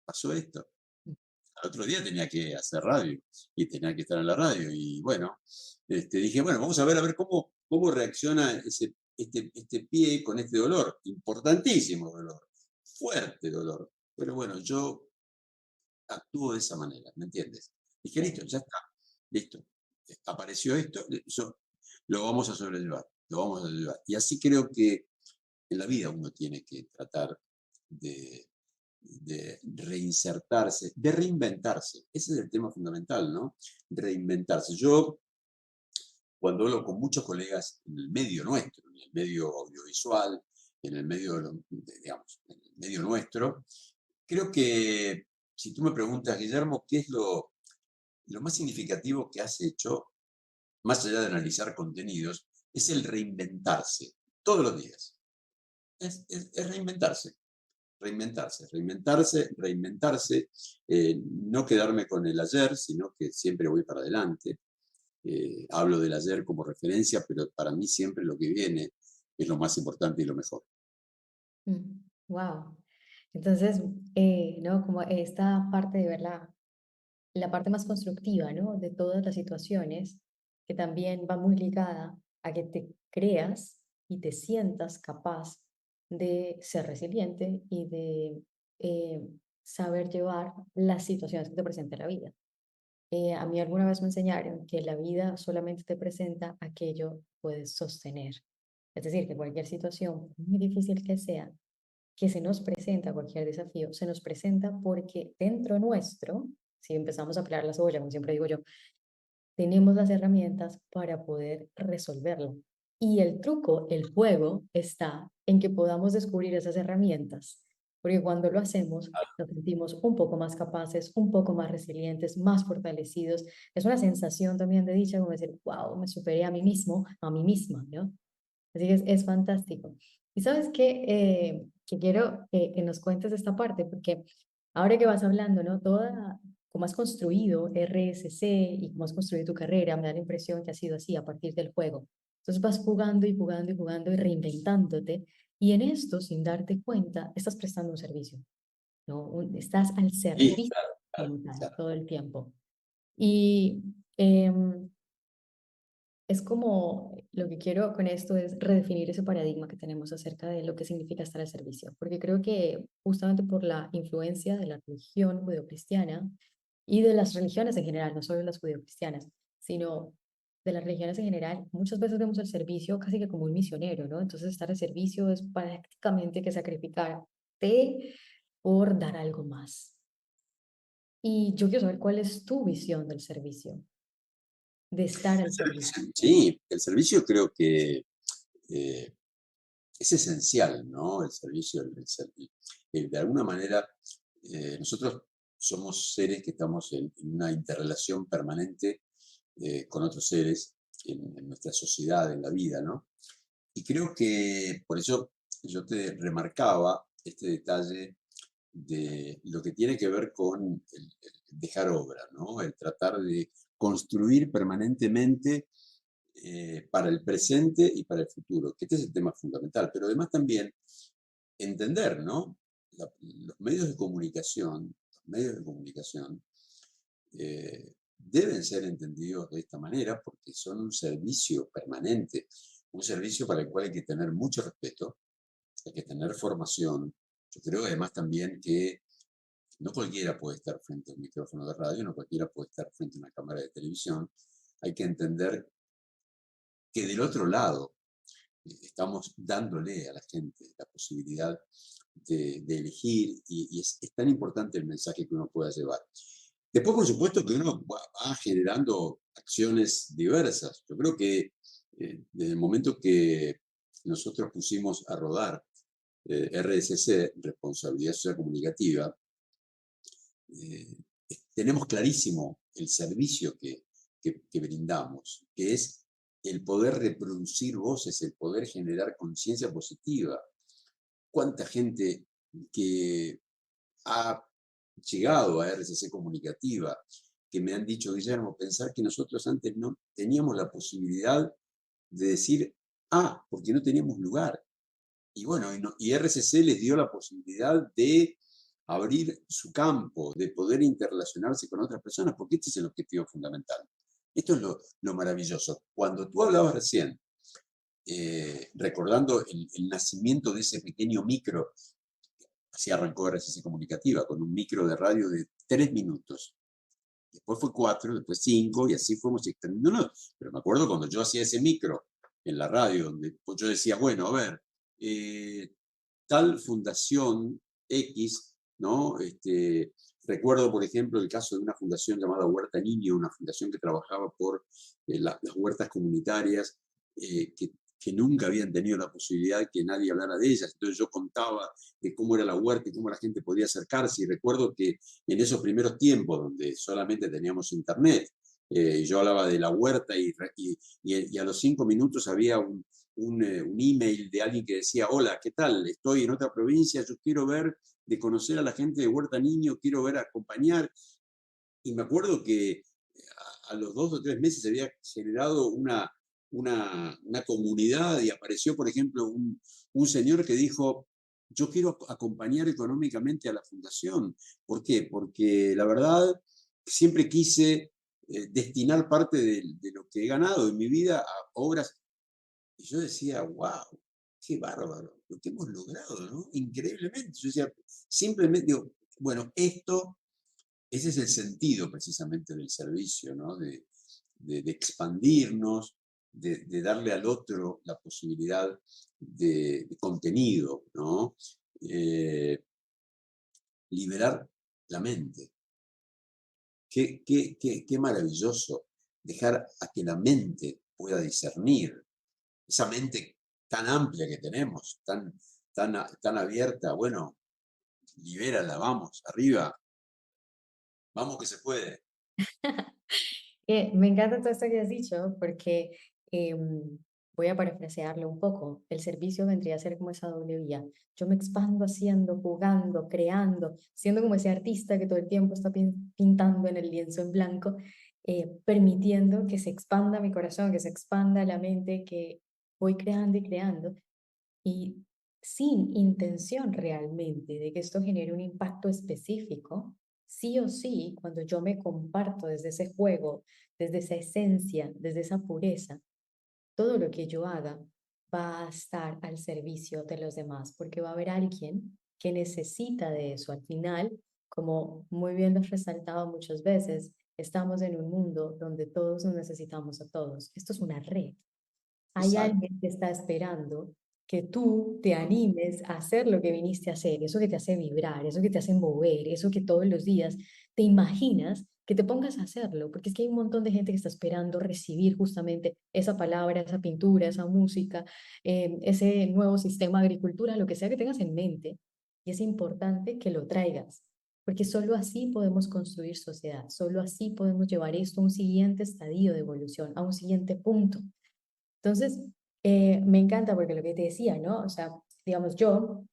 pasó esto. Al otro día tenía que hacer radio y tenía que estar en la radio. Y bueno, dije, bueno, vamos a ver cómo reacciona este pie con este dolor. Importantísimo dolor, fuerte dolor. Pero bueno, yo actúo de esa manera, ¿me entiendes? Dije, listo, Sí. ya está, listo. Apareció esto, lo vamos a sobrellevar, lo vamos a llevar. Y así creo que en la vida uno tiene que tratar de, de reinsertarse, de reinventarse. Ese es el tema fundamental, ¿no? Reinventarse. Yo, cuando hablo con muchos colegas en el medio nuestro, en el medio audiovisual, en el medio, digamos, en el medio nuestro, creo que si tú me preguntas, Guillermo, ¿qué es lo más significativo que has hecho, más allá de analizar contenidos, es el reinventarse todos los días? Es reinventarse. Reinventarse, reinventarse, reinventarse, no quedarme con el ayer, sino que siempre voy para adelante. Hablo del ayer como referencia, pero para mí siempre lo que viene es lo más importante y lo mejor. Wow. Entonces, ¿no? Como esta parte de ver la parte más constructiva, ¿no? De todas las situaciones, que también va muy ligada a que te creas y te sientas capaz de ser resiliente y de saber llevar las situaciones que te presenta la vida. A mí alguna vez me enseñaron que la vida solamente te presenta aquello que puedes sostener. Es decir, que cualquier situación, por muy difícil que se nos presenta, cualquier desafío, se nos presenta porque dentro nuestro, si empezamos a pelar la cebolla, como siempre digo yo, tenemos las herramientas para poder resolverlo. Y el truco, el juego, está en que podamos descubrir esas herramientas, porque cuando lo hacemos, nos sentimos un poco más capaces, un poco más resilientes, más fortalecidos. Es una sensación también de dicha, como decir, wow, me superé a mí mismo, a mí misma, ¿no? Así que es fantástico. Y sabes qué, que quiero que nos cuentes esta parte, porque ahora que vas hablando, ¿no? Toda, cómo has construido RSC y cómo has construido tu carrera, me da la impresión que ha sido así a partir del juego. Entonces vas jugando y jugando y jugando y reinventándote. Y en esto, sin darte cuenta, estás prestando un servicio, ¿no? Estás al Sí, servicio claro, claro, como tal, claro. todo el tiempo. Y em, es como lo que quiero con esto es redefinir ese paradigma que tenemos acerca de lo que significa estar al servicio, porque creo que justamente por la influencia de la religión judeocristiana y de las religiones en general, no solo las judeocristianas, sino de las religiones en general, muchas veces vemos el servicio casi que como un misionero, ¿no? Entonces estar al servicio es prácticamente que sacrificarte por dar algo más. Y yo quiero saber cuál es tu visión del servicio, de estar al servicio. Sí, el servicio creo que eh, es esencial, ¿no? El servicio, de alguna manera, nosotros somos seres que estamos en una interrelación permanente con otros seres en nuestra sociedad, en la vida, ¿no? Y creo que por eso yo te remarcaba este detalle de lo que tiene que ver con el dejar obra, ¿no? El tratar de construir permanentemente para el presente y para el futuro, que este es el tema fundamental, pero además también entender, ¿no? Los medios de comunicación deben ser entendidos de esta manera porque son un servicio permanente, un servicio para el cual hay que tener mucho respeto, hay que tener formación. Yo creo además también que no cualquiera puede estar frente a un micrófono de radio, no cualquiera puede estar frente a una cámara de televisión. Hay que entender que del otro lado estamos dándole a la gente la posibilidad de elegir y es tan importante el mensaje que uno pueda llevar. Después, por supuesto, que uno va generando acciones diversas. Yo creo que desde el momento que nosotros pusimos a rodar RSC, Responsabilidad Social Comunicativa, eh, tenemos clarísimo el servicio que brindamos, que es el poder reproducir voces, el poder generar conciencia positiva. ¿Cuánta gente que ha llegado a RCC Comunicativa que me han dicho, Guillermo, pensar que nosotros antes no teníamos la posibilidad de decir, porque no teníamos lugar? Y bueno, y RCC les dio la posibilidad de abrir su campo, de poder interrelacionarse con otras personas, porque este es el objetivo fundamental. Esto es lo maravilloso. Cuando tú hablabas recién, recordando el nacimiento de ese pequeño micro, así arrancó RCC Comunicativa, con un micro de radio de 3 minutos. Después fue 4, después 5, y así fuimos extendiendo. Pero me acuerdo cuando yo hacía ese micro en la radio, donde yo decía, bueno, a ver, tal fundación X, ¿no? Recuerdo, por ejemplo, el caso de una fundación llamada Huerta Niño, una fundación que trabajaba por las huertas comunitarias, que nunca habían tenido la posibilidad que nadie hablara de ellas. Entonces yo contaba de cómo era la huerta y cómo la gente podía acercarse. Y recuerdo que en esos primeros tiempos, donde solamente teníamos internet, yo hablaba de la huerta y a los 5 minutos había un email de alguien que decía, hola, ¿qué tal? Estoy en otra provincia, yo quiero ver, de conocer a la gente de Huerta Niño, quiero ver, acompañar. Y me acuerdo que a los 2 o 3 meses se había generado una comunidad y apareció, por ejemplo, un señor que dijo, yo quiero acompañar económicamente a la fundación. ¿Por qué? Porque la verdad siempre quise destinar parte de lo que he ganado en mi vida a obras Y yo decía, wow, qué bárbaro, lo que hemos logrado, ¿no? Increíblemente. Yo decía, simplemente digo, bueno, ese es el sentido precisamente del servicio, ¿no? De expandirnos, de darle al otro la posibilidad de contenido, ¿no? Eh, liberar la mente. Qué maravilloso dejar a que la mente pueda discernir, esa mente tan amplia que tenemos, tan abierta, bueno, libérala, vamos, arriba, vamos que se puede. Me encanta todo esto que has dicho porque voy a parafrasearlo un poco. El servicio vendría a ser como esa doble vía. Yo me expando haciendo, jugando, creando, siendo como ese artista que todo el tiempo está pintando en el lienzo en blanco, permitiendo que se expanda mi corazón, que se expanda la mente, que voy creando y creando y sin intención realmente de que esto genere un impacto específico, sí o sí, cuando yo me comparto desde ese juego, desde esa esencia, desde esa pureza, todo lo que yo haga va a estar al servicio de los demás, porque va a haber alguien que necesita de eso. Al final, como muy bien lo has resaltado muchas veces, estamos en un mundo donde todos nos necesitamos a todos. Esto es una red. Hay Exacto, alguien que está esperando que tú te animes a hacer lo que viniste a hacer, eso que te hace vibrar, eso que te hace mover, eso que todos los días te imaginas que te pongas a hacerlo, porque es que hay un montón de gente que está esperando recibir justamente esa palabra, esa pintura, esa música, ese nuevo sistema de agricultura, lo que sea que tengas en mente, y es importante que lo traigas, porque solo así podemos construir sociedad, solo así podemos llevar esto a un siguiente estadio de evolución, a un siguiente punto. Entonces, me encanta porque lo que te decía, ¿no? O sea, digamos, yo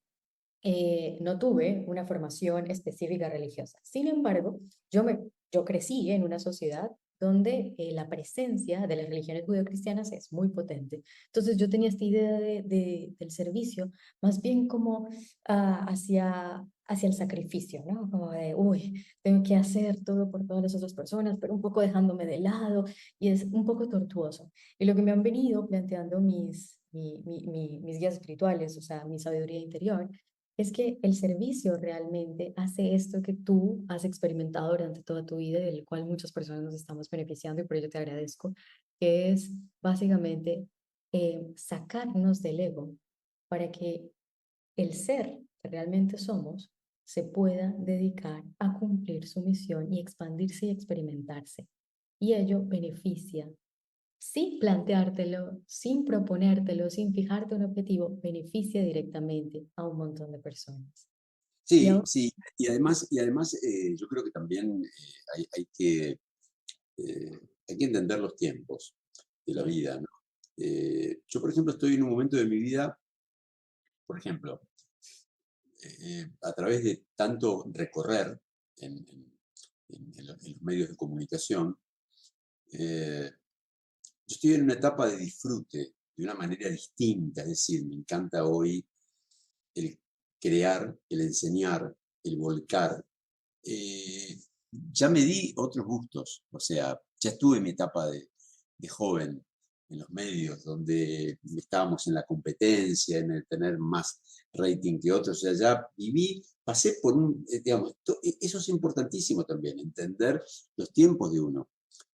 no tuve una formación específica religiosa. Sin embargo, yo crecí en una sociedad donde la presencia de las religiones judeocristianas es muy potente. Entonces yo tenía esta idea del servicio más bien como hacia el sacrificio, ¿no? Como de, uy, tengo que hacer todo por todas las otras personas, pero un poco dejándome de lado y es un poco tortuoso. Y lo que me han venido planteando mis guías espirituales, o sea, mi sabiduría interior, es que el servicio realmente hace esto que tú has experimentado durante toda tu vida y del cual muchas personas nos estamos beneficiando y por ello te agradezco, que es básicamente sacarnos del ego para que el ser que realmente somos se pueda dedicar a cumplir su misión y expandirse y experimentarse. Y ello beneficia sin planteártelo, sin proponértelo, sin fijarte un objetivo, beneficia directamente a un montón de personas. Y sí, ahora, sí, y además yo creo que también eh, hay que entender los tiempos de la sí, vida, ¿no? Yo, por ejemplo, estoy en un momento de mi vida, por ejemplo, a través de tanto recorrer en los medios de comunicación, eh, yo estoy en una etapa de disfrute de una manera distinta, es decir, me encanta hoy el crear, el enseñar, el volcar. Ya me di otros gustos, o sea, ya estuve en mi etapa de joven en los medios, donde estábamos en la competencia, en el tener más rating que otros, o sea, ya viví, pasé por digamos, eso es importantísimo también, entender los tiempos de uno,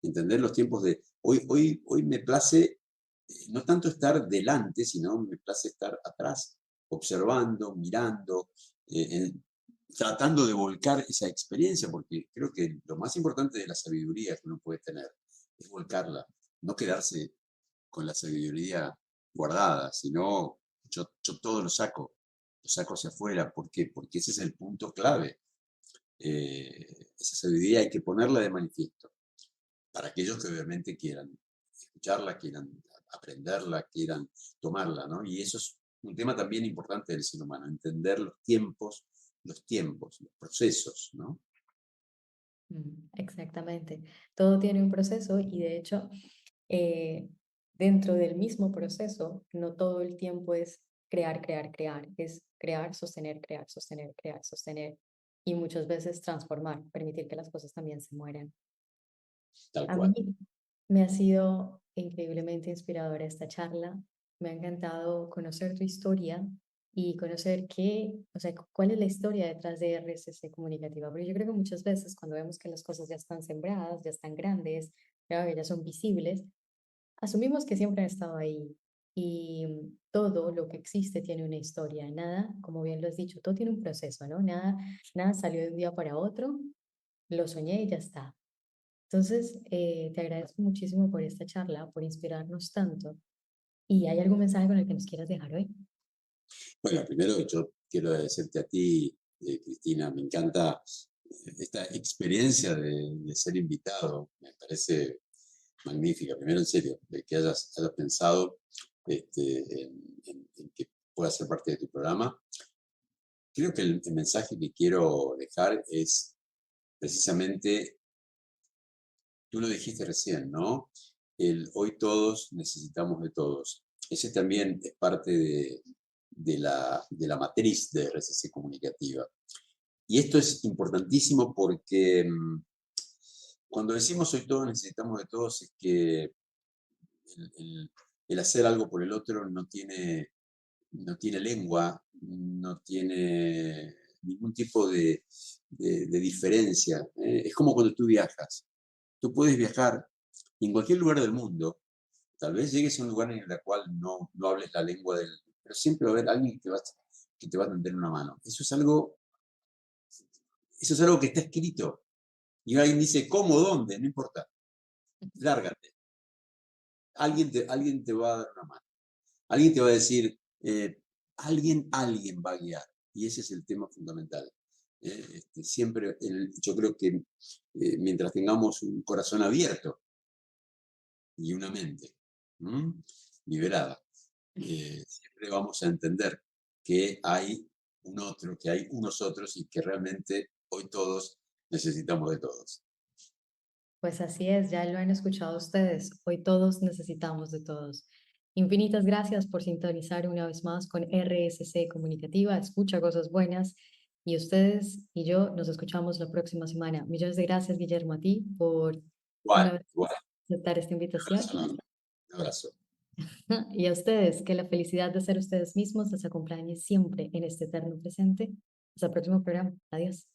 entender los tiempos de, hoy me place no tanto estar delante, sino me place estar atrás, observando, mirando, tratando de volcar esa experiencia, porque creo que lo más importante de la sabiduría que uno puede tener es volcarla, no quedarse con la sabiduría guardada, sino yo todo lo saco hacia afuera. ¿Por qué? Porque ese es el punto clave. Esa sabiduría hay que ponerla de manifiesto para aquellos que obviamente quieran escucharla, quieran aprenderla, quieran tomarla, ¿no? Y eso es un tema también importante del ser humano, entender los tiempos, los procesos, ¿no? exactamente. Todo tiene un proceso y de hecho, eh, dentro del mismo proceso, no todo el tiempo es crear, crear, crear. Es crear, sostener, crear, sostener, crear, sostener. Y muchas veces transformar, permitir que las cosas también se mueran. Tal A mí cual. me ha sido increíblemente inspiradora esta charla. Me ha encantado conocer tu historia y conocer qué, o sea, cuál es la historia detrás de RSC Comunicativa. Porque yo creo que muchas veces cuando vemos que las cosas ya están sembradas, ya están grandes, ya son visibles, asumimos que siempre han estado ahí y todo lo que existe tiene una historia. Nada, como bien lo has dicho, todo tiene un proceso, ¿no? Nada salió de un día para otro, lo soñé y ya está. Entonces, te agradezco muchísimo por esta charla, por inspirarnos tanto. ¿Y hay algún mensaje con el que nos quieras dejar hoy? Bueno, primero yo quiero agradecerte a ti, Cristina, me encanta esta experiencia de ser invitado, me parece magnífica. Primero, en serio, de que hayas pensado en que pueda ser parte de tu programa. Creo que el mensaje que quiero dejar es precisamente, tú lo dijiste recién, ¿no? El hoy todos necesitamos de todos. Ese también es parte de la matriz de RCC comunicativa. Y esto es importantísimo porque cuando decimos hoy todos necesitamos de todos es que el, el- el hacer algo por el otro no tiene lengua, no tiene ningún tipo de diferencia. Es como cuando tú viajas. Tú puedes viajar en cualquier lugar del mundo. Tal vez llegues a un lugar en el cual no hables la lengua del... Pero siempre va a haber alguien que te va a tender una mano. Eso es algo que está escrito. Y alguien dice, ¿cómo? ¿Dónde? No importa. Lárgate. Alguien te va a dar una mano. Alguien te va a decir, alguien va a guiar. Y ese es el tema fundamental. Siempre, yo creo que mientras tengamos un corazón abierto y una mente liberada, siempre vamos a entender que hay un otro, que hay unos otros y que realmente hoy todos necesitamos de todos. Pues así es, ya lo han escuchado ustedes. Hoy todos necesitamos de todos. Infinitas gracias por sintonizar una vez más con RSC Comunicativa. Escucha cosas buenas y ustedes y yo nos escuchamos la próxima semana. Millones de gracias, Guillermo, a ti por Igual, una vez igual. aceptar esta Un abrazo invitación enorme. Un abrazo. y a ustedes que la felicidad de ser ustedes mismos les acompañe siempre en este eterno presente. Hasta el próximo programa. Adiós.